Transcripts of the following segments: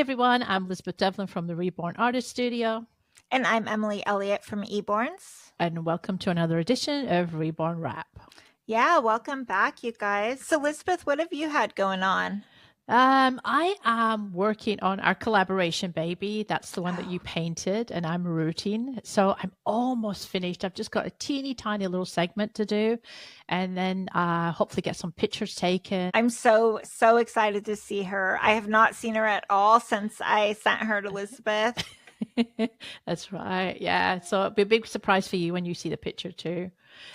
everyone, I'm Lizbeth Devlin from the Reborn Artist Studio. And I'm Emily Elliott from Eborns. And welcome to another edition of Reborn Rap. Yeah, welcome back, you guys. So, Lizbeth, what have you had going on? I am working on our collaboration baby. That's the one that you painted, and I'm rooting. So I'm almost finished. I've just got a teeny tiny little segment to do, and then hopefully get some pictures taken. I'm so excited to see her. I have not seen her at all since I sent her to Lizbeth. That's right. Yeah. So it'll be a big surprise for you when you see the picture too.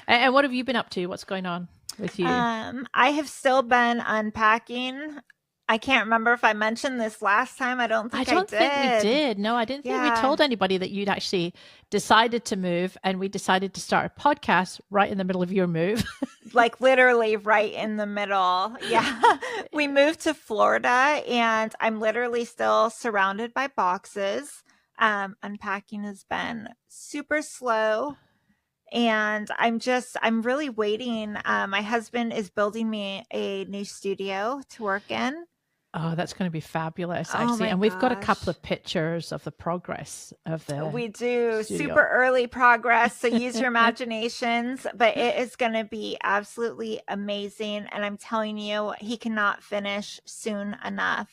And what have you been up to? What's going on with you? I have still been unpacking. I can't remember if I mentioned this last time. I don't think we did. No, I didn't think we told anybody that you'd actually decided to move, and we decided to start a podcast right in the middle of your move. Like literally right in the middle. Yeah. We moved to Florida, and I'm literally still surrounded by boxes. Unpacking has been super slow. And I'm really waiting. My husband is building me a new studio to work in. Oh, that's going to be fabulous, actually. And we've got a couple of pictures of the progress of the We do. studio. Super early progress. So use your imaginations. But it is going to be absolutely amazing. And I'm telling you, he cannot finish soon enough.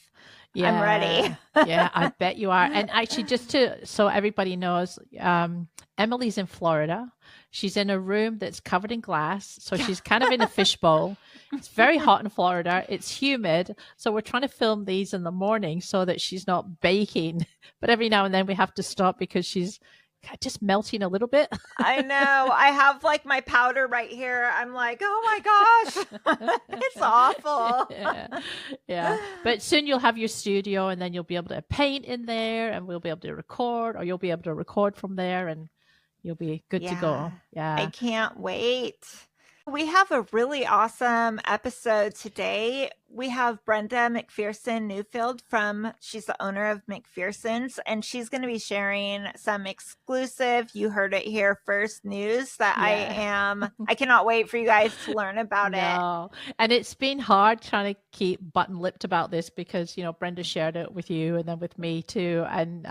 Yeah. I'm ready. Yeah, I bet you are. And actually, so everybody knows, Emily's in Florida. She's in a room that's covered in glass. So she's kind of in a fishbowl. It's very hot in Florida. It's humid. So we're trying to film these in the morning so that she's not baking. But every now and then we have to stop because she's just melting a little bit. I know. I have like my powder right here. I'm like, oh my gosh, it's awful. Yeah. But soon you'll have your studio, and then you'll be able to paint in there, and we'll be able to record, or you'll be able to record from there, and you'll be good to go. Yeah. I can't wait. We have a really awesome episode today. We have Brenda Macpherson Neufeld she's the owner of Macpherson's, and she's going to be sharing some exclusive, you heard it here first, news that I cannot wait for you guys to learn about it. And it's been hard trying to keep button-lipped about this because, Brenda shared it with you and then with me too. And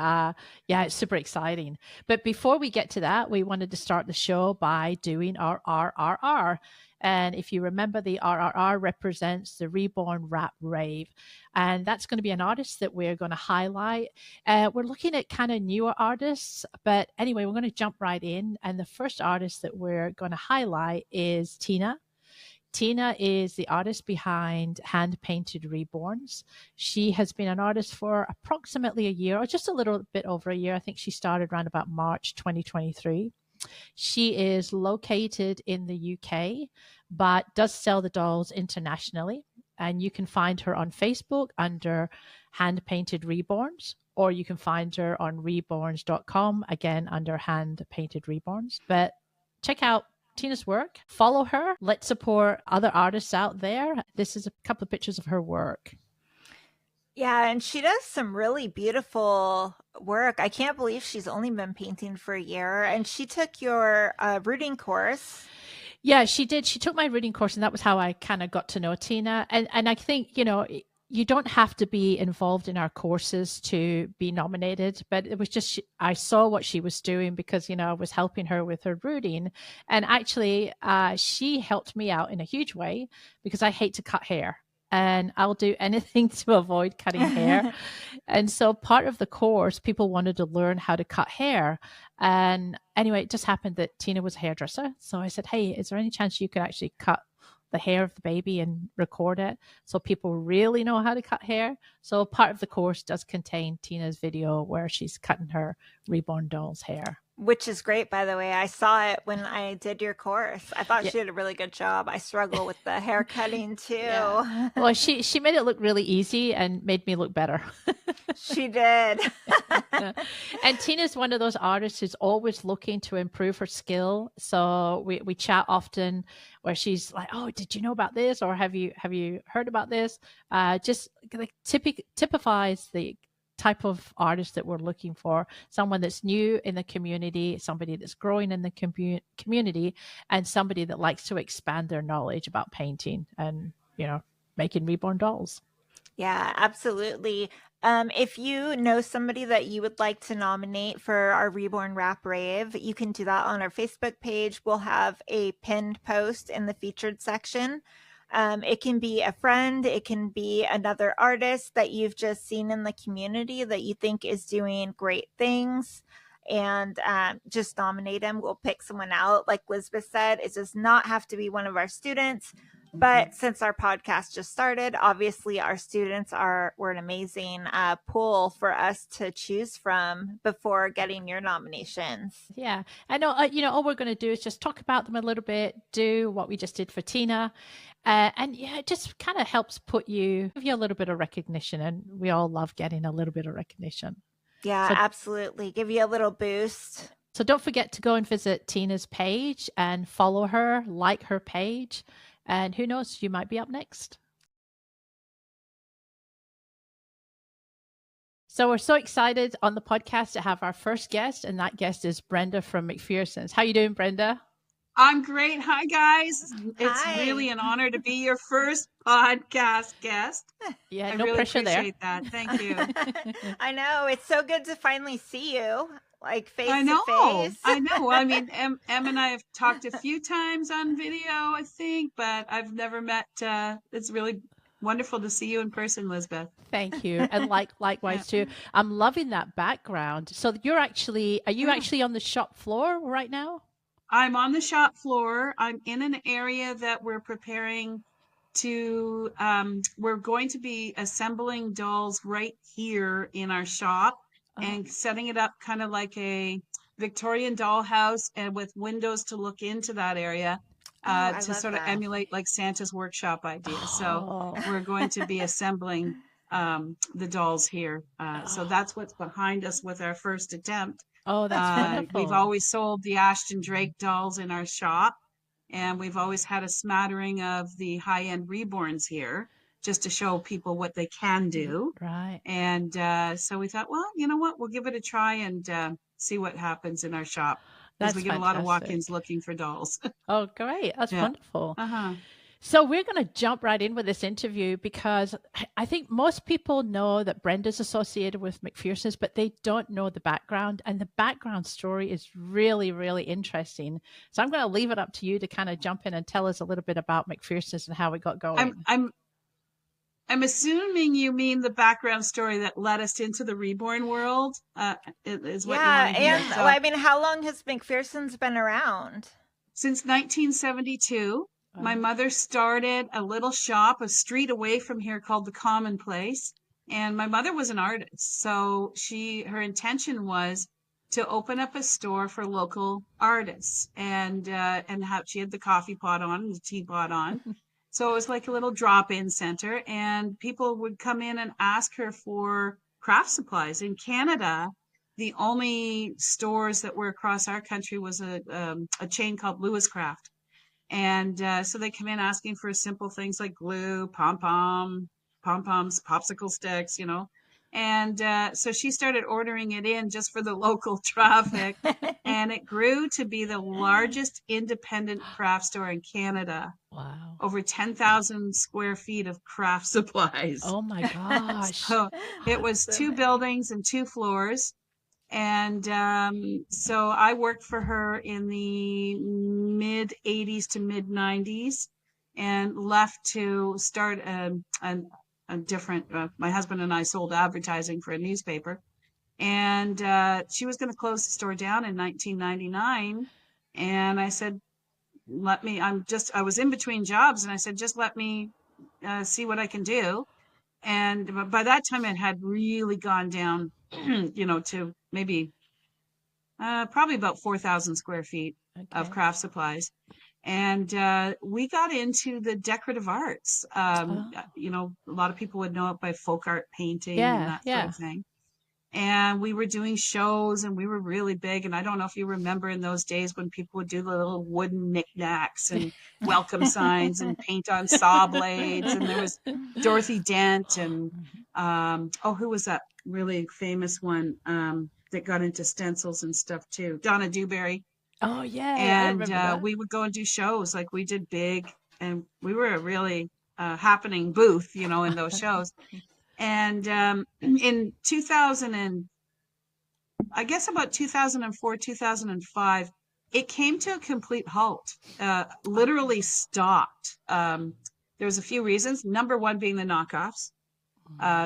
it's super exciting. But before we get to that, we wanted to start the show by doing our RRR. And if you remember, the RRR represents the Reborn Rap Rave. And that's going to be an artist that we're going to highlight. We're looking at kind of newer artists. But anyway, we're going to jump right in. And the first artist that we're going to highlight is Tina. Tina is the artist behind Hand Painted Reborns. She has been an artist for approximately a year, or just a little bit over a year. I think she started around about March 2023. She is located in the UK, but does sell the dolls internationally. And you can find her on Facebook under Hand Painted Reborns, or you can find her on reborns.com, again, under Hand Painted Reborns. But check out Tina's work. Follow her. Let's support other artists out there. This is a couple of pictures of her work. Yeah, and she does some really beautiful work. I can't believe she's only been painting for a year. And she took your rooting course. Yeah, she did. She took my rooting course, and that was how I kind of got to know Tina. And I think, you don't have to be involved in our courses to be nominated, but it was just, I saw what she was doing because, I was helping her with her rooting. And actually, she helped me out in a huge way because I hate to cut hair. And I'll do anything to avoid cutting hair. And so part of the course, people wanted to learn how to cut hair. And anyway, it just happened that Tina was a hairdresser. So I said, hey, is there any chance you could actually cut the hair of the baby and record it so people really know how to cut hair? So part of the course does contain Tina's video where she's cutting her reborn doll's hair. Which is great, by the way. I saw it when I did your course. I thought she did a really good job. I struggle with the hair cutting too. Yeah. Well, she made it look really easy and made me look better. She did. And Tina's one of those artists who's always looking to improve her skill. So we chat often where she's like, oh, did you know about this? Or have you heard about this? Just like typifies the type of artist that we're looking for, someone that's new in the community, somebody that's growing in the community, and somebody that likes to expand their knowledge about painting and, making reborn dolls. Yeah, absolutely. If you know somebody that you would like to nominate for our Reborn Rap Rave, you can do that on our Facebook page. We'll have a pinned post in the featured section. It can be a friend, it can be another artist that you've just seen in the community that you think is doing great things. And just nominate them. We'll pick someone out. Like Lizbeth said, it does not have to be one of our students. But since our podcast just started, obviously our students were an amazing pool for us to choose from before getting your nominations. Yeah, I know. All we're going to do is just talk about them a little bit, do what we just did for Tina, and yeah, it just kind of helps give you a little bit of recognition, and we all love getting a little bit of recognition. Yeah, So, absolutely. Give you a little boost. so don't forget to go and visit Tina's page and follow her, like her page, and who knows, you might be up next. So we're so excited on the podcast to have our first guest, and that guest is Brenda from Macpherson's. How you doing, Brenda? I'm great. Hi, guys. It's Hi. really an honor to be your first podcast guest. Yeah, I no really pressure there. appreciate that. Thank you. I know. It's so good to finally see you, like face I know. to face. I know. I mean, Em and I have talked a few times on video, I think, but I've never met. It's really wonderful to see you in person, Lizbeth. Thank you. And likewise too. I'm loving that background. So are you actually on the shop floor right now? I'm on the shop floor. I'm in an area that we're preparing to, we're going to be assembling dolls right here in our shop and setting it up kind of like a Victorian dollhouse and with windows to look into that area to sort of emulate like Santa's workshop idea. So we're going to be assembling the dolls here. So that's what's behind us with our first attempt. Oh, that's wonderful. We've always sold the Ashton Drake dolls in our shop, and we've always had a smattering of the high-end reborns here just to show people what they can do. Right. And so we thought, well, you know what? We'll give it a try and see what happens in our shop. Because we get a lot of walk-ins looking for dolls. Oh, great. That's wonderful. Uh-huh. So we're going to jump right in with this interview because I think most people know that Brenda's associated with Macpherson's, but they don't know the background. And the background story is really, really interesting. So I'm going to leave it up to you to kind of jump in and tell us a little bit about Macpherson's and how it got going. I'm assuming you mean the background story that led us into the reborn world. Is what you want to hear. And I mean, how long has Macpherson's been around? Since 1972. My mother started a little shop a street away from here called the Commonplace. And my mother was an artist. So her intention was to open up a store for local artists and she had the coffee pot on and the teapot on. So it was like a little drop-in center and people would come in and ask her for craft supplies. In Canada, the only stores that were across our country was a chain called Lewis Craft. And so they come in asking for simple things like glue, pom-poms, popsicle sticks, And so she started ordering it in just for the local traffic. And it grew to be the largest independent craft store in Canada. Wow. Over 10,000 square feet of craft supplies. Oh, my gosh. So it was 2 buildings and 2 floors. And so I worked for her in the mid 80s to mid 90s and left to start a different, my husband and I sold advertising for a newspaper. And she was going to close the store down in 1999. And I said, I was in between jobs. And I said, just let me see what I can do. And by that time it had really gone down, to maybe probably about 4,000 square feet of craft supplies. And we got into the decorative arts. A lot of people would know it by folk art painting and that sort of thing. And we were doing shows and we were really big. And I don't know if you remember in those days when people would do the little wooden knickknacks and welcome signs and paint on saw blades. And there was Dorothy Dent and, who was that really famous one that got into stencils and stuff too? Donna Dewberry. Oh, yeah. And we would go and do shows like we did big and we were a really happening booth, in those shows. And in 2000 I guess about 2004, 2005, it came to a complete halt, literally stopped. There was a few reasons. Number one being the knockoffs.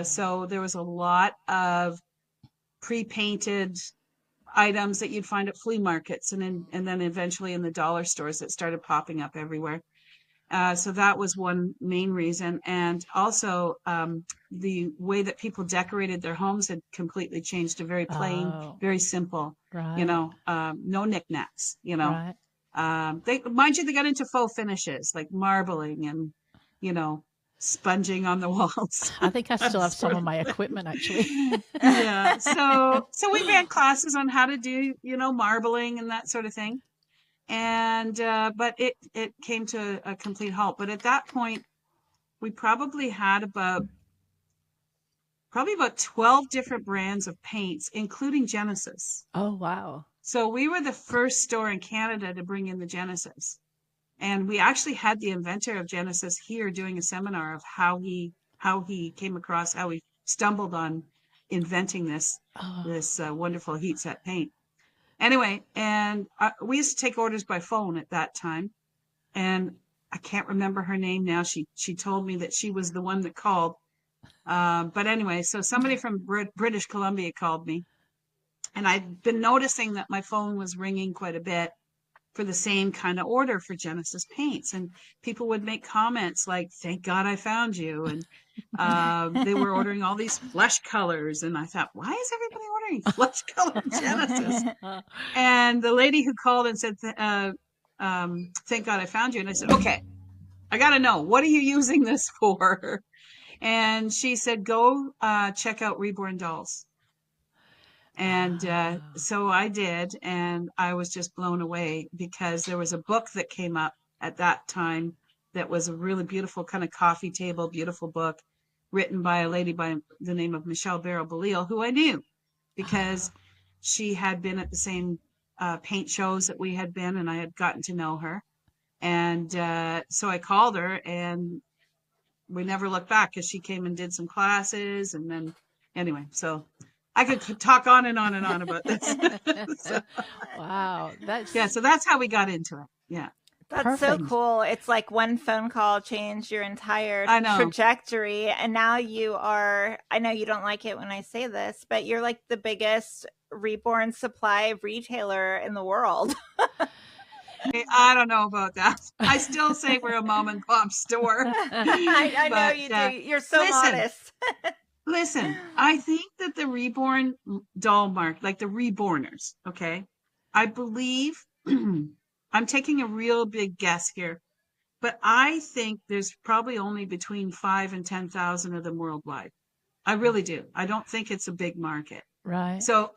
So there was a lot of pre-painted items that you'd find at flea markets and then eventually in the dollar stores that started popping up everywhere. So that was one main reason. And also the way that people decorated their homes had completely changed to very plain, very simple, Right. no knickknacks, Right. They got into faux finishes like marbling and, sponging on the walls. I think I still have some of my equipment actually. Yeah. So we ran classes on how to do, marbling and that sort of thing. And, but it came to a complete halt. But at that point, we probably had about 12 different brands of paints, including Genesis. Oh, wow. So we were the first store in Canada to bring in the Genesis. And we actually had the inventor of Genesis here doing a seminar of how he came across, how he stumbled on inventing this wonderful heat set paint. Anyway, and we used to take orders by phone at that time. And I can't remember her name now. She told me that she was the one that called. But anyway, so somebody from British Columbia called me. And I'd been noticing that my phone was ringing quite a bit for the same kind of order for Genesis paints. And people would make comments like, "Thank God I found you." And they were ordering all these flesh colors. And I thought, why is everybody ordering flesh colored Genesis? And the lady who called and said, "Thank God I found you." And I said, "Okay, I got to know, what are you using this for?" And she said, "Go check out Reborn Dolls." And so I did, and I was just blown away because there was a book that came up at that time that was a really beautiful kind of coffee table, beautiful book written by a lady by the name of Michelle Barrow-Balil, who I knew because she had been at the same paint shows that we had been, and I had gotten to know her. And so I called her, and we never looked back because she came and did some classes. And then anyway, so I could talk on and on and on about this. Wow. So that's how we got into it. Yeah. That's Perfect. so cool. It's like one phone call changed your entire trajectory. And now you are, I know you don't like it when I say this, but you're like the biggest Reborn supply retailer in the world. I don't know about that. I still say we're a mom and pop store. I know you do. You're so modest. Listen, I think that the Reborn doll market, like the Reborners, okay, I believe, I'm taking a real big guess here, but I think there's probably only between 5,000 and 10,000 of them worldwide. I really do. I don't think it's a big market. Right. So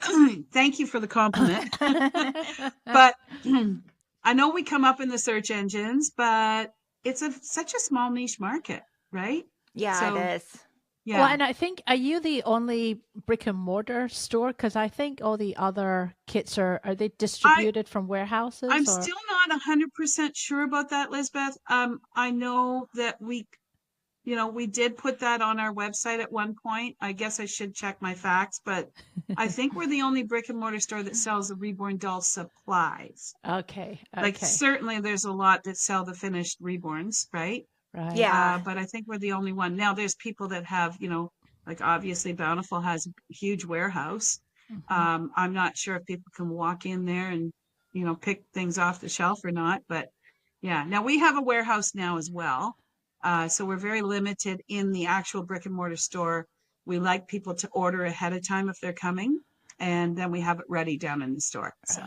thank you for the compliment. But I know we come up in the search engines, but it's such a small niche market, right? Yeah, it is. Yeah. Well, and I think, are you the only brick and mortar store? Because I think all the other kits are they distributed from warehouses? I'm still not 100% sure about that, Lizbeth. I know that we did put that on our website at one point. I guess I should check my facts, but I think we're the only brick and mortar store that sells the Reborn doll supplies. Okay. Like certainly there's a lot that sell the finished Reborns, right? Right. Yeah. But I think we're the only one. Now there's people that have, like obviously Bountiful has a huge warehouse. Mm-hmm. I'm not sure if people can walk in there and, pick things off the shelf or not, but yeah. Now we have a warehouse now as well. So we're very limited in the actual brick and mortar store. We like people to order ahead of time if they're coming, and then we have it ready down in the store. So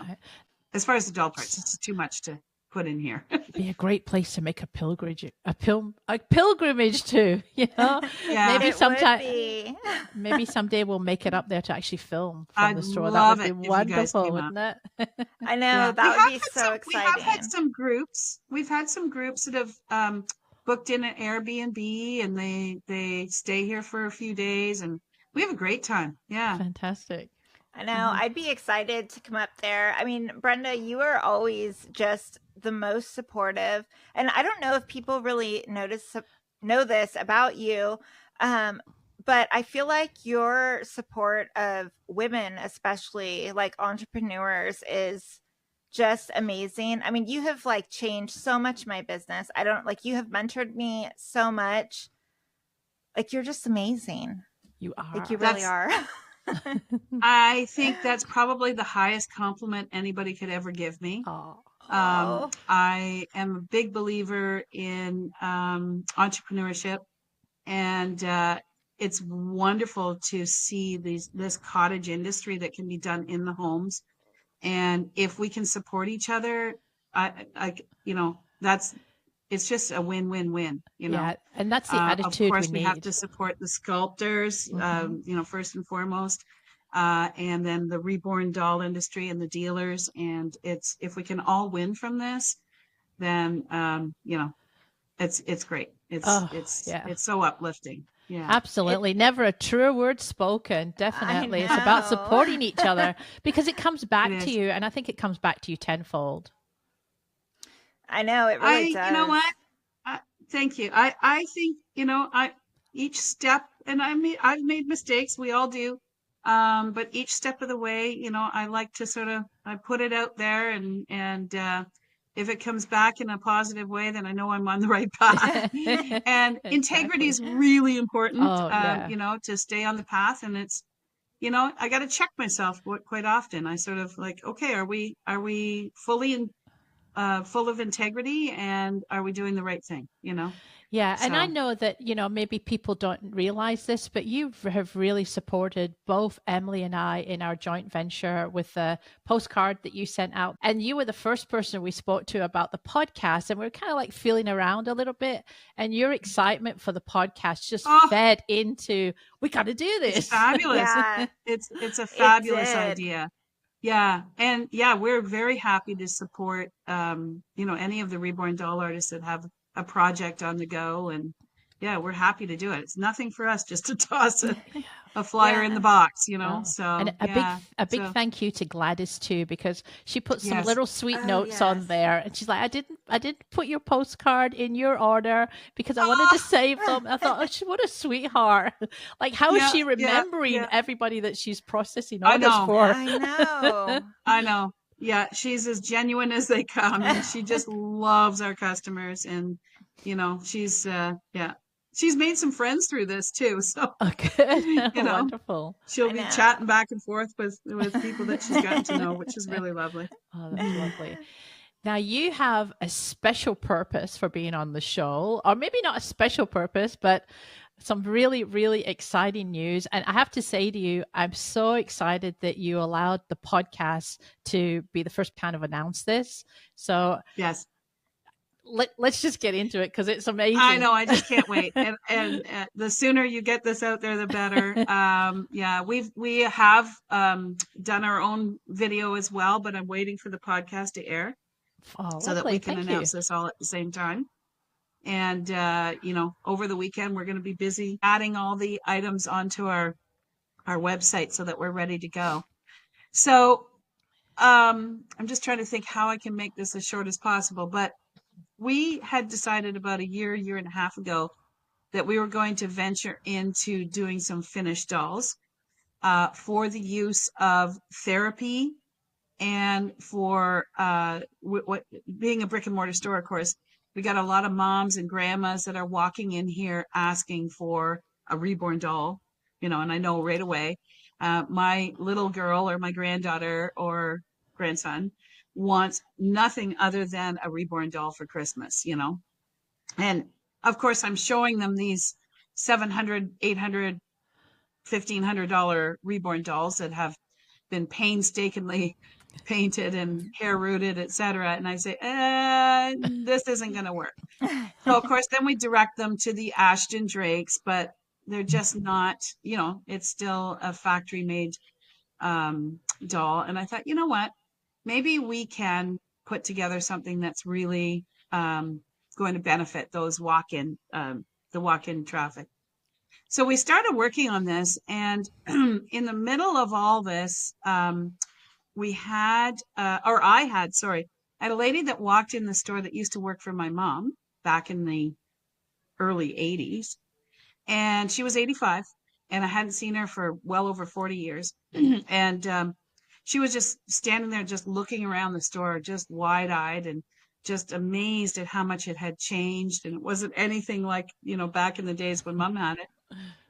as far as the doll parts, it's too much to put in here. It'd be a great place to make a pilgrimage to, Yeah. Maybe someday we'll make it up there to actually film from the store. Love that would be wonderful, wouldn't it? I know, that would be so exciting. We have had some groups. We've had some groups that have booked in an Airbnb, and they stay here for a few days, and we have a great time. Yeah. Fantastic. I know. I'd be excited to come up there. I mean, Brenda, you are always just the most supportive. And I don't know if people really notice know this about you, but I feel like your support of women, especially like entrepreneurs, is just amazing. I mean, you have like changed so much my business. I don't like you have mentored me so much. Like you're just amazing. You are. Like you really are. I think that's probably the highest compliment anybody could ever give me. Oh. I am a big believer in entrepreneurship, and it's wonderful to see this cottage industry that can be done in the homes. And if we can support each other, it's just a win-win-win, Yeah, and that's the attitude of course, we have need. to support the sculptors, first and foremost, and then the reborn doll industry and the dealers. And if we can all win from this, then it's great. It's so uplifting. Yeah, absolutely. Never a truer word spoken. Definitely, it's about supporting each other because it comes back to you, and I think it comes back to you tenfold. I know it really does. You know what? Thank you. I think each step, and I've made mistakes. We all do. But each step of the way, I like to I put it out there, and if it comes back in a positive way, then I know I'm on the right path. And integrity is really important, to stay on the path. And it's, I got to check myself quite often. I sort of like, okay, are we fully full of integrity, and are we doing the right thing? Yeah, and I know that, maybe people don't realize this, but you have really supported both Emily and I in our joint venture with the postcard that you sent out. And you were the first person we spoke to about the podcast, and we were kind of like feeling around a little bit. And your excitement for the podcast just fed into, we got to do this. It's fabulous. Yeah. It's a fabulous idea. Yeah. And we're very happy to support, any of the Reborn doll artists that have a project on the go. And we're happy to do it. It's nothing for us just to toss a flyer in the box, so. And a big thank you to Gladys too, because she put some little sweet notes on there, and she's like, I didn't put your postcard in your order because I wanted to save them. I thought, what a sweetheart. Like, how is she remembering everybody that she's processing orders for? I know. Yeah, she's as genuine as they come, and she just loves our customers. And she's made some friends through this too. So good. Wonderful. She'll be chatting back and forth with people that she's gotten to know, which is really lovely. Oh, that's lovely. Now, you have a special purpose for being on the show, or maybe not a special purpose, but some really, really exciting news. And I have to say to you, I'm so excited that you allowed the podcast to be the first kind of announce this. So yes, let's just get into it because it's amazing. I know. I just can't wait. And the sooner you get this out there, the better. We have done our own video as well, but I'm waiting for the podcast to air so that we can announce this all at the same time. And, over the weekend, we're going to be busy adding all the items onto our website so that we're ready to go. So I'm just trying to think how I can make this as short as possible. But we had decided about a year and a half ago that we were going to venture into doing some finished dolls for the use of therapy and for being a brick and mortar store, of course. We got a lot of moms and grandmas that are walking in here asking for a reborn doll, and I know right away, my little girl or my granddaughter or grandson wants nothing other than a reborn doll for Christmas, And of course, I'm showing them these $700, $800, $1,500 reborn dolls that have been painstakingly painted and hair rooted, etc. And I say, this isn't going to work. So of course, then we direct them to the Ashton Drakes, but they're just not, it's still a factory made doll. And I thought, you know what, maybe we can put together something that's really going to benefit those the walk-in traffic. So we started working on this, and in the middle of all this, I had a lady that walked in the store that used to work for my mom back in the early 80s. And she was 85, and I hadn't seen her for well over 40 years. And she was just standing there, just looking around the store, just wide-eyed and just amazed at how much it had changed. And it wasn't anything like, back in the days when Mom had it.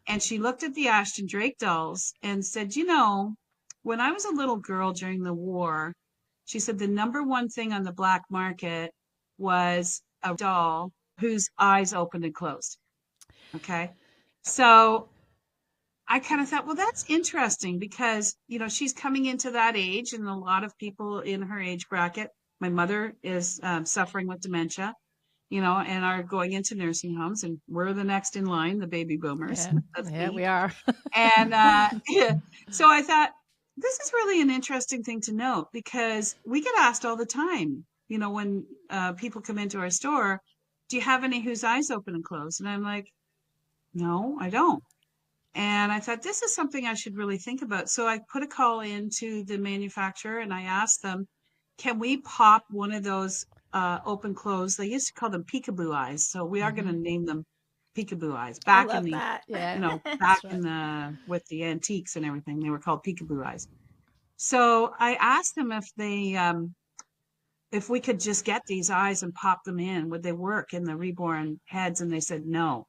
And she looked at the Ashton Drake dolls and said, when I was a little girl during the war, she said the number one thing on the black market was a doll whose eyes opened and closed. Okay. So I kind of thought, well, that's interesting because, she's coming into that age, and a lot of people in her age bracket. My mother is suffering with dementia, and are going into nursing homes, and we're the next in line, the baby boomers. Yeah, we are. And so I thought, this is really an interesting thing to note, because we get asked all the time, when people come into our store, do you have any whose eyes open and close? And I'm like, no, I don't. And I thought, this is something I should really think about. So I put a call into the manufacturer, and I asked them, can we pop one of those open close? They used to call them peekaboo eyes. So we are going to name them peekaboo eyes. Back I love in the, that. back in the, with the antiques and everything, they were called peekaboo eyes. So I asked them if we could just get these eyes and pop them in, would they work in the reborn heads? And they said, no.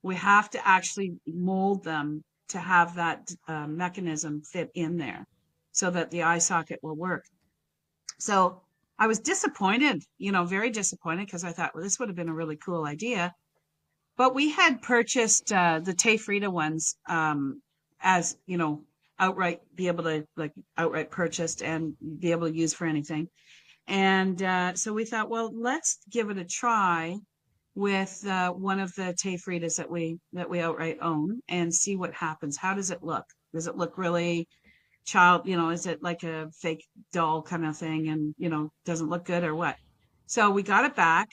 We have to actually mold them to have that mechanism fit in there so that the eye socket will work. So I was disappointed, very disappointed, because I thought, well, this would have been a really cool idea. But we had purchased the Tay Frida ones as, outright, be able to outright purchased and be able to use for anything. And so we thought, well, let's give it a try with one of the Tay Fridas that we outright own, and see what happens. How does it look? Does it look really is it like a fake doll kind of thing, and doesn't look good, or what? So we got it back,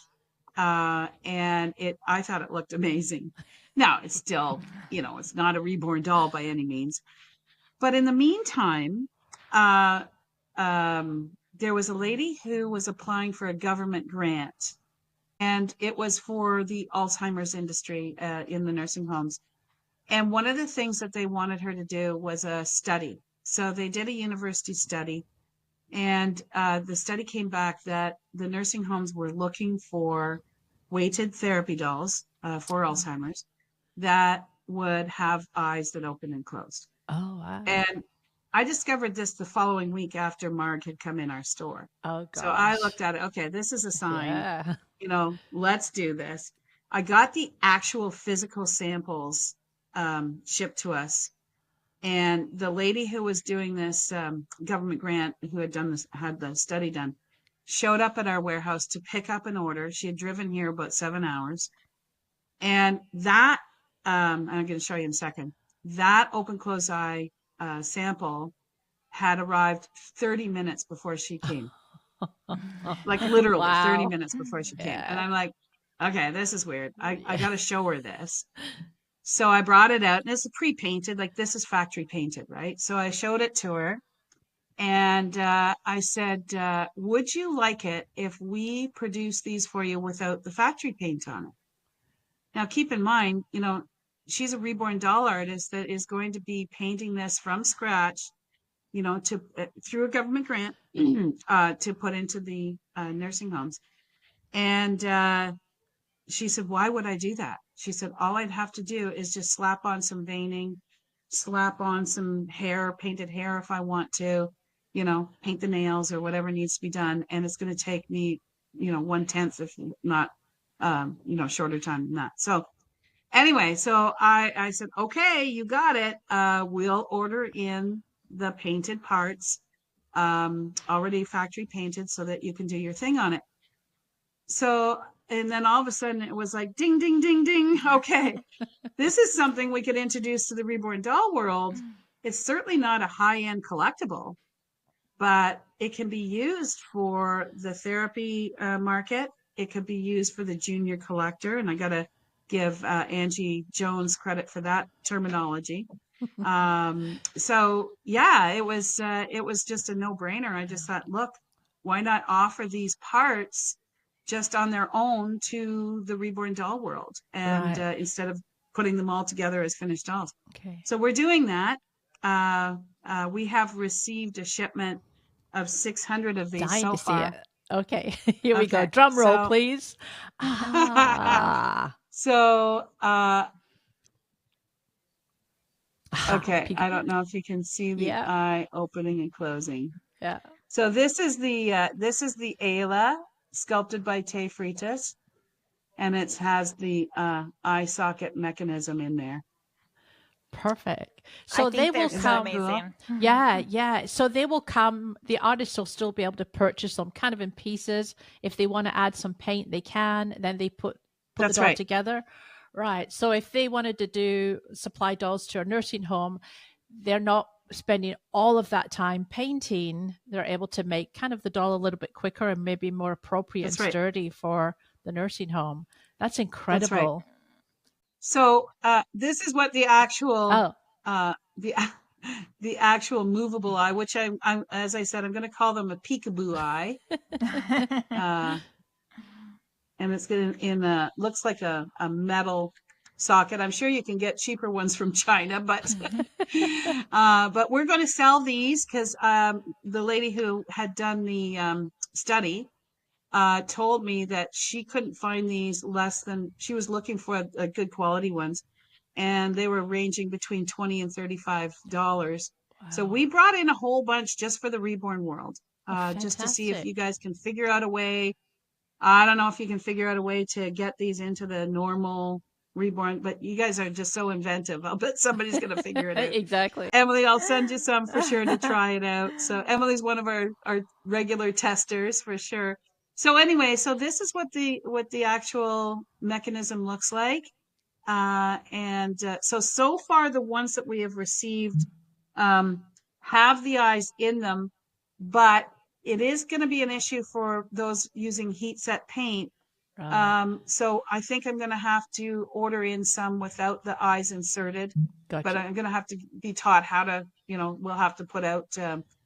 and I thought it looked amazing. Now it's still, it's not a reborn doll by any means, but in the meantime, there was a lady who was applying for a government grant, and it was for the Alzheimer's industry in the nursing homes. And one of the things that they wanted her to do was a study. So they did a university study, and the study came back that the nursing homes were looking for weighted therapy dolls for Alzheimer's that would have eyes that open and closed. Oh, wow. And I discovered this the following week after Marg had come in our store. Oh, gosh. So I looked at it. Okay, this is a sign. Yeah. Let's do this. I got the actual physical samples shipped to us. And the lady who was doing this government grant, who had the study done, showed up at our warehouse to pick up an order. She had driven here about 7 hours. And that, I'm going to show you in a second, that open close eye sample had arrived 30 minutes before she came. Like literally Wow. 30 minutes before she came. And I'm like, okay, this is weird. I got to show her this. So I brought it out, and it's pre-painted, like this is factory painted, right? So I showed it to her, and I said, would you like it if we produce these for you without the factory paint on it? Now, keep in mind, she's a reborn doll artist that is going to be painting this from scratch, to through a government grant to put into the nursing homes. And she said, why would I do that? She said, all I'd have to do is just slap on some veining, slap on some hair, painted hair if I want to, paint the nails or whatever needs to be done. And it's going to take me, 1/10, if not, shorter time than that. So anyway, so I said, okay, you got it. We'll order in the painted parts, already factory painted, so that you can do your thing on it. So, and then all of a sudden it was like, ding, ding, ding, ding. Okay, this is something we could introduce to the reborn doll world. It's certainly not a high-end collectible, but it can be used for the therapy market. It could be used for the junior collector. And I got to give Angie Jones credit for that terminology. So yeah, it was just a no-brainer. I just thought, look, why not offer these parts just on their own to the Reborn doll world, and instead of putting them all together as finished dolls. Okay. So we're doing that. We have received a shipment of 600 of these Dying so to see far. it. Okay, here we go. Okay, Drum roll, so- please. So, Okay, I don't know if you can see the eye opening and closing. Yeah. So this is the Ayla sculpted by Tay Freitas, and it has the eye socket mechanism in there. Perfect. So they will so come. amazing. Yeah. So they will come. The artists will still be able to purchase them kind of in pieces. If they want to add some paint, they can. Then they put the doll together. Right. So if they wanted to do supply dolls to a nursing home, they're not spending all of that time painting. They're able to make kind of the doll a little bit quicker and maybe more appropriate and sturdy for the nursing home. That's incredible. That's right. So this is what the actual the actual movable eye, which I'm as I said, I'm going to call them a peekaboo eye. And it's in looks like a metal socket. I'm sure you can get cheaper ones from China, but we're going to sell these because the lady who had done the study told me that she couldn't find these less than, she was looking for a good quality ones, and they were ranging between $20 and $35. Wow. So we brought in a whole bunch just for the Reborn world, just to see if you guys can figure out a way. I don't know if you can figure out a way to get these into the normal Reborn, but you guys are just so inventive. I'll bet somebody's going to figure it out. Exactly. Emily, I'll send you some for sure to try it out. So Emily's one of our regular testers for sure. So anyway, so this is what the actual mechanism looks like. So far the ones that we have received have the eyes in them, but it is going to be an issue for those using heat set paint. So I think I'm going to have to order in some without the eyes inserted. Gotcha. But I'm going to have to be taught how to, we'll have to put out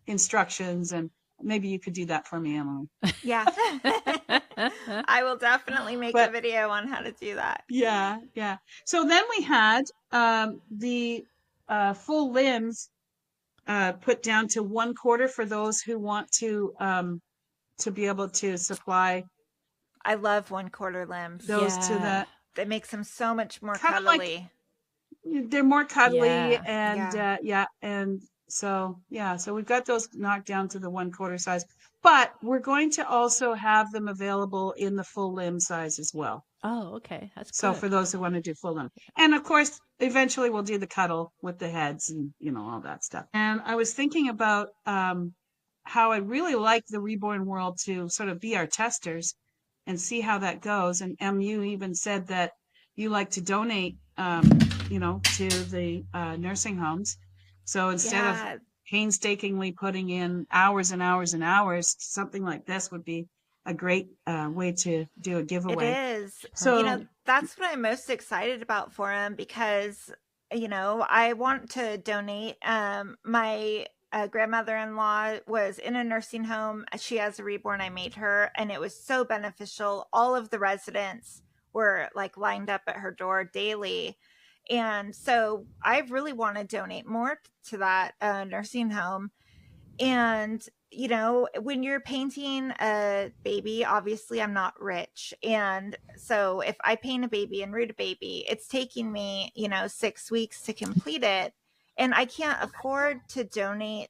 instructions, and maybe you could do that for me, Emily. Yeah. I will definitely make a video on how to do that. Yeah. So then we had the full limbs put down to 1/4 for those who want to be able to supply. I love 1/4 limbs. Those to that. That makes them so much more cuddly. They're more cuddly, and so we've got those knocked down to the 1/4 size, but we're going to also have them available in the full limb size as well. Oh, okay, that's so good. For those who want to do full limb, and of course, eventually we'll do the cuddle with the heads and all that stuff. And I was thinking about how I really like the Reborn world to sort of be our testers and see how that goes. And you even said that you like to donate, to the nursing homes. So instead of painstakingly putting in hours and hours and hours, something like this would be a great way to do a giveaway. It is. So that's what I'm most excited about for him, because I want to donate. My grandmother-in-law was in a nursing home. She has a Reborn. I made her, and it was so beneficial. All of the residents were like lined up at her door daily. And so I really want to donate more to that nursing home. And, when you're painting a baby, obviously I'm not rich. And so if I paint a baby and root a baby, it's taking me, 6 weeks to complete it. And I can't afford to donate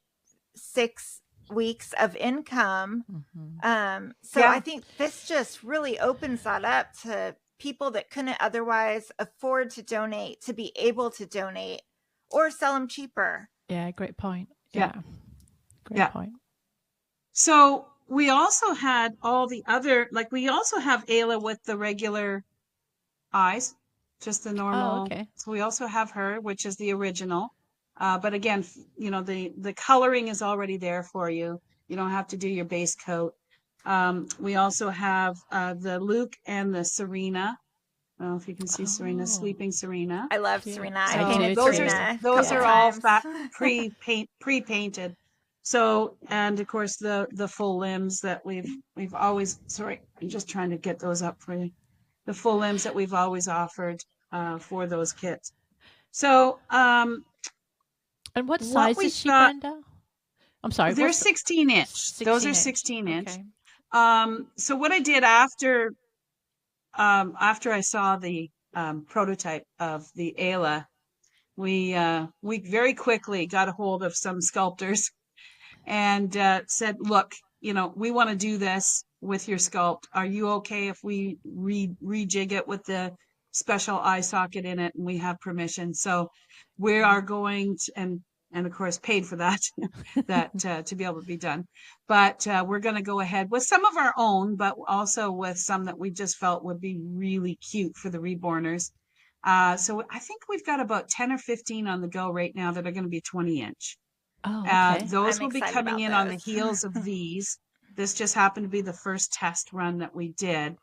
6 weeks of income. Mm-hmm. I think this just really opens that up to people that couldn't otherwise afford to donate, to be able to donate or sell them cheaper. Yeah, great point. Yeah. Great point. So we also had all the other, we also have Ayla with the regular eyes, just the normal. Oh, okay. So we also have her, which is the original. But again, the coloring is already there for you. You don't have to do your base coat. We also have the Luke and the Serena. I don't know if you can see Serena, sleeping Serena. I love Serena. So I painted those Serena. Those are all pre-painted. So, and of course the full limbs that we've always, sorry, I'm just trying to get those up for you. The full limbs that we've always offered for those kits. So, And what size we is she, thought, Brenda? I'm sorry. they're 16 inch. 16 Those are inch. 16 inch. Okay. So what I did after I saw the prototype of the Ayla, we very quickly got a hold of some sculptors and said, look, we want to do this with your sculpt. Are you okay if we rejig it with the special eye socket in it and we have permission? So we are going to, and of course paid for that, to be able to be done. But we're going to go ahead with some of our own, but also with some that we just felt would be really cute for the reborners. So I think we've got about 10 or 15 on the go right now that are going to be 20 inch. Oh, okay. Those I'm will be excited coming about in on the those. heels of these. This just happened to be the first test run that we did.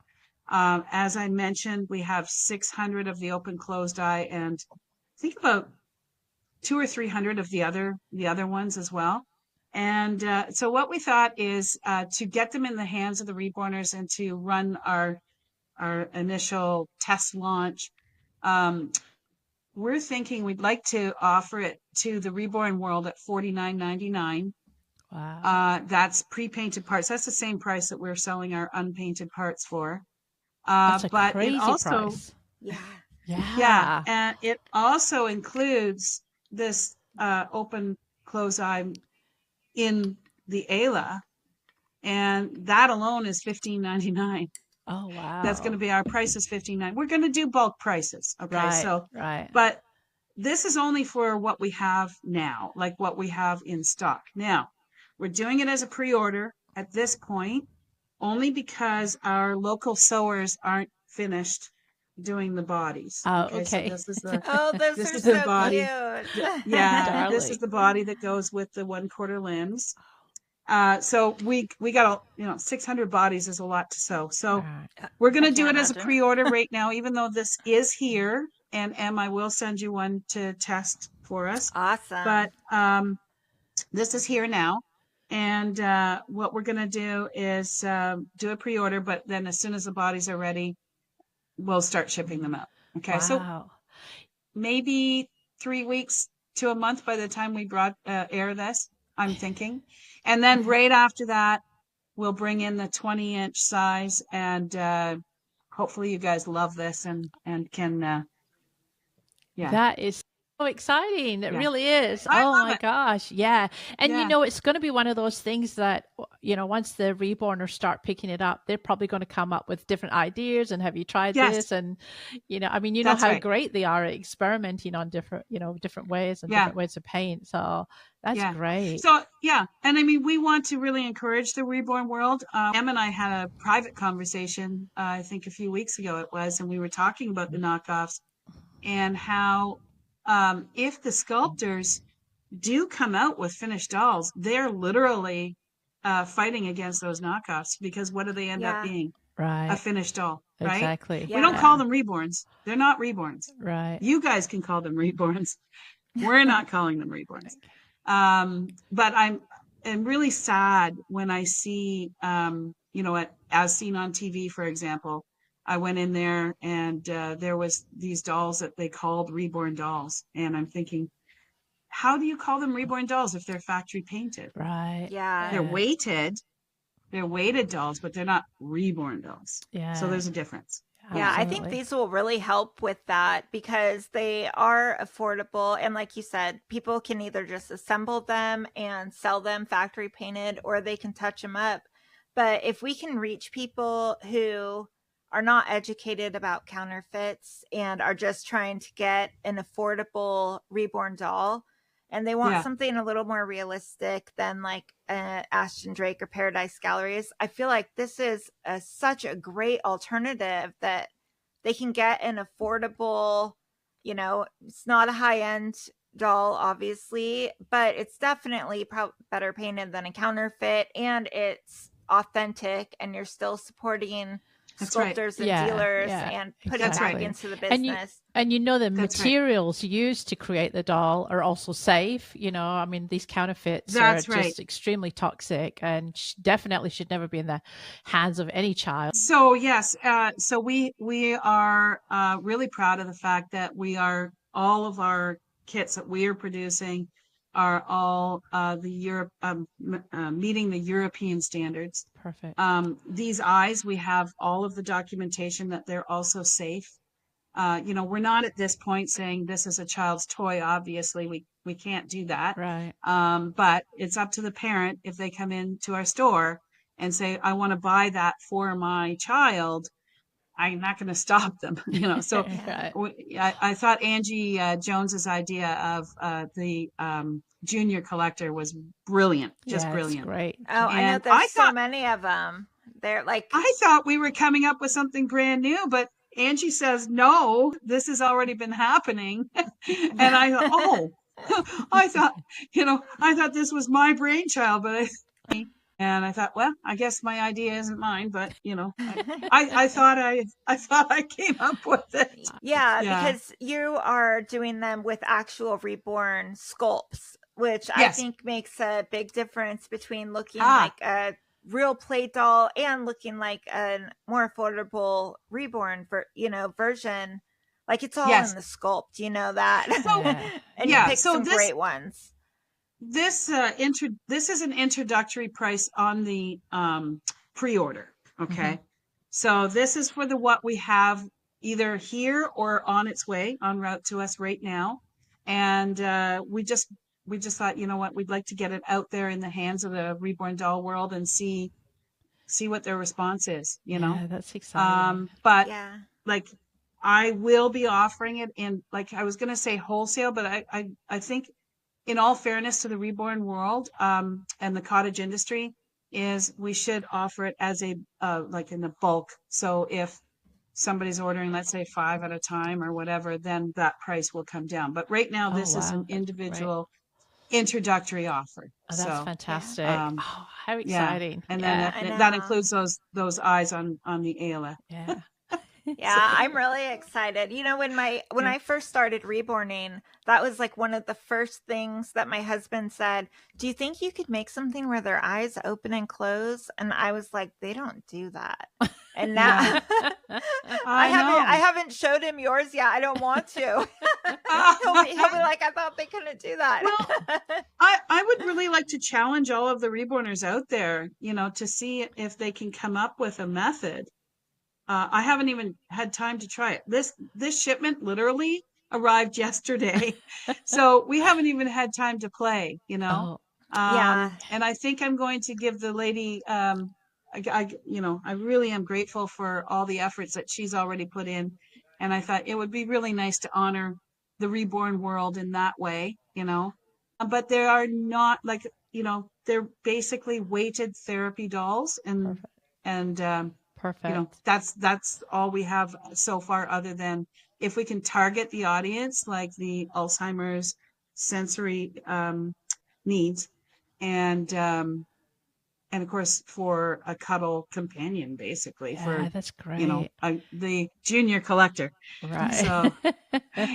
As I mentioned, we have 600 of the open closed eye and I think about 200 or 300 of the other ones as well. And so what we thought is to get them in the hands of the reborners and to run our initial test launch. We're thinking we'd like to offer it to the reborn world at $49.99. Wow. That's pre-painted parts. That's the same price that we're selling our unpainted parts for. That's a But crazy it also, price. Yeah. Yeah. and it also includes this open close eye in the Ayla, and that alone is $15.99. Oh, wow. That's going to be our price is $15.99. We're going to do bulk prices. Okay. Right. So, right. But this is only for what we have now, like what we have in stock. Now, we're doing it as a pre-order at this point, only because our local sewers aren't finished doing the bodies. Oh, Okay. So this is the Oh, those this are is the so body. cute. Yeah, this Darling. is the body that goes with the 1/4 limbs. So we got 600 bodies is a lot to sew. So All right. we're going I to do it can't as a imagine. pre-order right now, even though this is here. And Em, I will send you one to test for us. Awesome. But this is here now. And what we're going to do is do a pre-order, but then as soon as the bodies are ready, we'll start shipping them out. Okay. So Wow. maybe 3 weeks to a month by the time we air this, I'm thinking. And then right after that, we'll bring in the 20-inch size, and hopefully you guys love this and can, yeah. That is so exciting. It Yeah. really is. I Oh love my it. gosh. Yeah. And Yeah. it's going to be one of those things that, once the reborners start picking it up, they're probably going to come up with different ideas and have you tried Yes. this? And, I mean, That's how right. great they are at experimenting on different, different ways and Yeah. different ways to paint. So that's Yeah. great. So, yeah. And I mean, we want to really encourage the reborn world. Em and I had a private conversation, I think a few weeks ago it was, and we were talking about the knockoffs and how if the sculptors do come out with finished dolls, they're literally fighting against those knockoffs, because what do they end up Yeah. being? A Right. finished doll, right? Exactly. We don't Yeah. call them reborns. They're not reborns. Right. You guys can call them reborns. We're not calling them reborns. But I'm really sad when I see, as seen on TV, for example, I went in there and there was these dolls that they called reborn dolls. And I'm thinking, how do you call them reborn dolls if they're factory painted? Right. Yeah. They're weighted. They're weighted dolls, but they're not reborn dolls. Yeah. So there's a difference. Yeah, I think Absolutely. these will really help with that because they are affordable. And like you said, people can either just assemble them and sell them factory painted, or they can touch them up. But if we can reach people who are not educated about counterfeits and are just trying to get an affordable reborn doll, and they want Yeah. something a little more realistic than like Ashton Drake or Paradise Galleries, I feel like this is such a great alternative that they can get an affordable, it's not a high-end doll, obviously, but it's definitely better painted than a counterfeit, and it's authentic, and you're still supporting sculptors and dealers and put it back into the business. And the materials used to create the doll are also safe. I mean, these counterfeits are just extremely toxic and definitely should never be in the hands of any child. So yes, so we are really proud of the fact that all of our kits that we are producing are all meeting the European standards. Perfect. These eyes, we have all of the documentation that they're also safe. We're not at this point saying this is a child's toy. Obviously, we can't do that. Right. But it's up to the parent if they come into our store and say, I want to buy that for my child. I'm not going to stop them, So I thought Angie Jones's idea of the junior collector was brilliant, just brilliant. Great. Oh, and I know there's so many of them. They're like, I thought we were coming up with something brand new, but Angie says, no, this has already been happening. And I thought, I thought this was my brainchild, but I thought, well, I guess my idea isn't mine, but I thought I came up with it. Yeah, because you are doing them with actual reborn sculpts, which I think makes a big difference between looking like a real play doll and looking like a more affordable reborn version. Like it's all in the sculpt, that. So, and you pick some great ones. This is an introductory price on the pre-order. Okay. Mm-hmm. So this is for what we have either here or on its way en route to us right now. And we just thought, we'd like to get it out there in the hands of the reborn doll world and see what their response is, Yeah, that's exciting. But like I will be offering it in, like I was going to say wholesale, but I think in all fairness to the reborn world and the cottage industry is we should offer it as a like in the bulk. So if somebody's ordering, let's say 5 at a time or whatever, then that price will come down. But right now, this is an individual introductory offer. Oh, that's fantastic. How exciting. And then that includes those eyes on the Ayla. Yeah. Yeah, I'm really excited. When I first started reborning, that was like one of the first things that my husband said, do you think you could make something where their eyes open and close? And I was like, they don't do that. And now I haven't showed him yours yet. I don't want to. he'll be like, I thought they couldn't do that. Well, I would really like to challenge all of the reborners out there, to see if they can come up with a method. I haven't even had time to try it. This shipment literally arrived yesterday, so we haven't even had time to play. And I think I'm going to give the lady. I really am grateful for all the efforts that she's already put in, and I thought it would be really nice to honor the reborn world in that way. But they are not like they're basically weighted therapy dolls, and Perfect. That's all we have so far, other than if we can target the audience, like the Alzheimer's sensory needs, and of course for a cuddle companion, basically. That's great. The junior collector. Right. So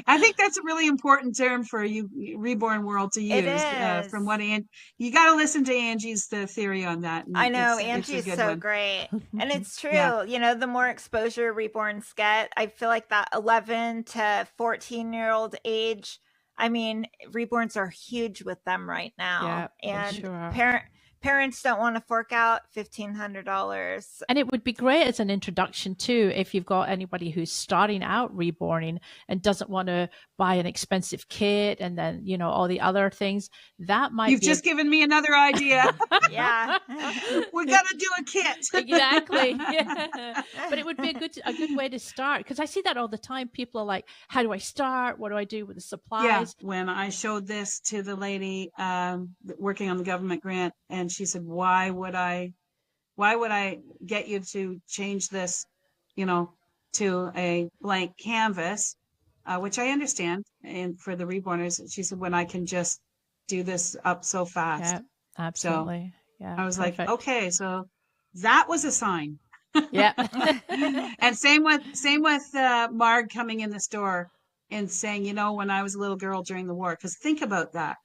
I think that's a really important term for you reborn world to use. It is. From what you got to listen to Angie's theory on that. I know Angie's so great, and it's true. The more exposure reborns get, I feel like that 11 to 14-year-old age. I mean, reborns are huge with them right now, and parents don't want to fork out $1,500. And it would be great as an introduction too, if you've got anybody who's starting out reborning and doesn't want to buy an expensive kit and then, all the other things. That might You've just given me another idea. Yeah. We're going to do a kit. Exactly. Yeah. But it would be a good way to start, because I see that all the time. People are like, how do I start? What do I do with the supplies? Yeah. When I showed this to the lady working on the government grant, and she said, why would I get you to change this, to a blank canvas, which I understand. And for the reborners, she said, when I can just do this up so fast. Yeah, absolutely. So I was like, okay, so that was a sign. Yeah. And same with Marg coming in the store and saying, you know, when I was a little girl during the war, because think about that.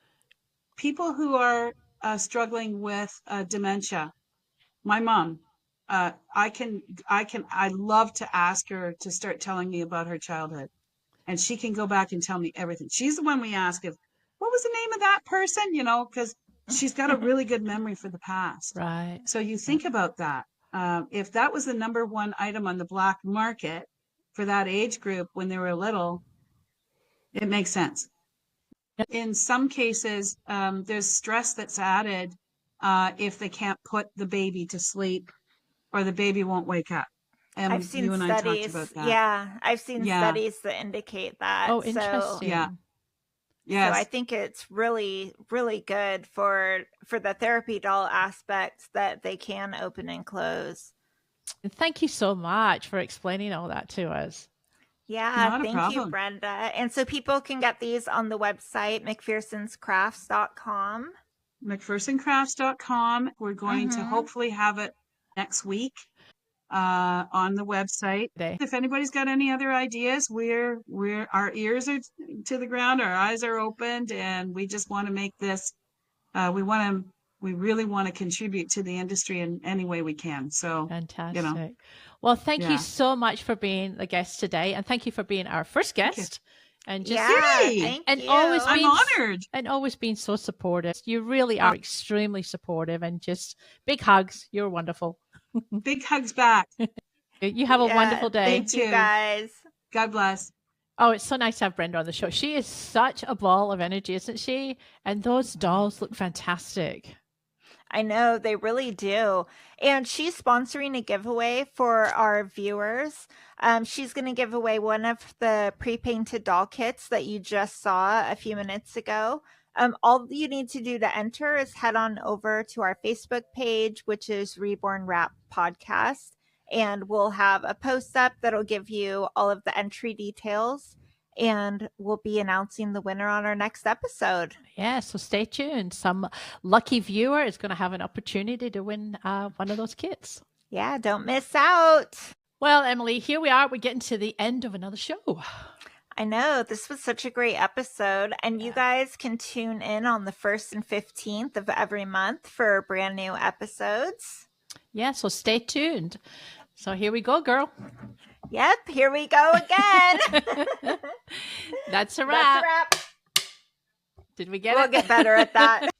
People who are struggling with dementia, my mom, I love to ask her to start telling me about her childhood, and she can go back and tell me everything. She's the one we ask if, what was the name of that person? You know, because she's got a really good memory for the past. Right. So you think about that. If that was the number one item on the black market for that age group when they were little, it makes sense. In some cases, there's stress that's added if they can't put the baby to sleep or the baby won't wake up. And I've seen you and I talked studies. about that. Yeah, I've seen Yeah. studies that indicate that. Oh, So, interesting. Yeah. so Yes. I think it's really, really good for the therapy doll aspect that they can open and close. And thank you so much for explaining all that to us. Yeah, Not a thank you, problem. Brenda. And so people can get these on the website, McPhersonsCrafts.com. McPhersonCrafts.com. We're going to hopefully have it next week on the website. Today. If anybody's got any other ideas, our ears are to the ground, our eyes are opened, and we just want to make this. We really want to contribute to the industry in any way we can. So, Fantastic. you know. Well, thank Yeah. you so much for being the guest today, and thank you for being our first guest. And just Yay! Thank and you. always I'm being honored. and always being so supportive. You really are extremely supportive, and just big hugs. You're wonderful. Big hugs back. You have a wonderful day. Thank you, guys. God bless. Oh, it's so nice to have Brenda on the show. She is such a ball of energy, isn't she? And those dolls look fantastic. I know, they really do. And she's sponsoring a giveaway for our viewers. She's going to give away one of the pre-painted doll kits that you just saw a few minutes ago. All you need to do to enter is head on over to our Facebook page, which is Reborn Rap Podcast, and we'll have a post up that'll give you all of the entry details. And we'll be announcing the winner on our next episode. Yeah, so stay tuned. Some lucky viewer is going to have an opportunity to win one of those kits. Yeah, don't miss out. Well, Emily, here we are. We're getting to the end of another show. I know, this was such a great episode. And you guys can tune in on the 1st and 15th of every month for brand new episodes. Yeah, so stay tuned. So here we go, girl. Yep, here we go again. That's a wrap. That's a wrap. Did we get it? We'll get better at that.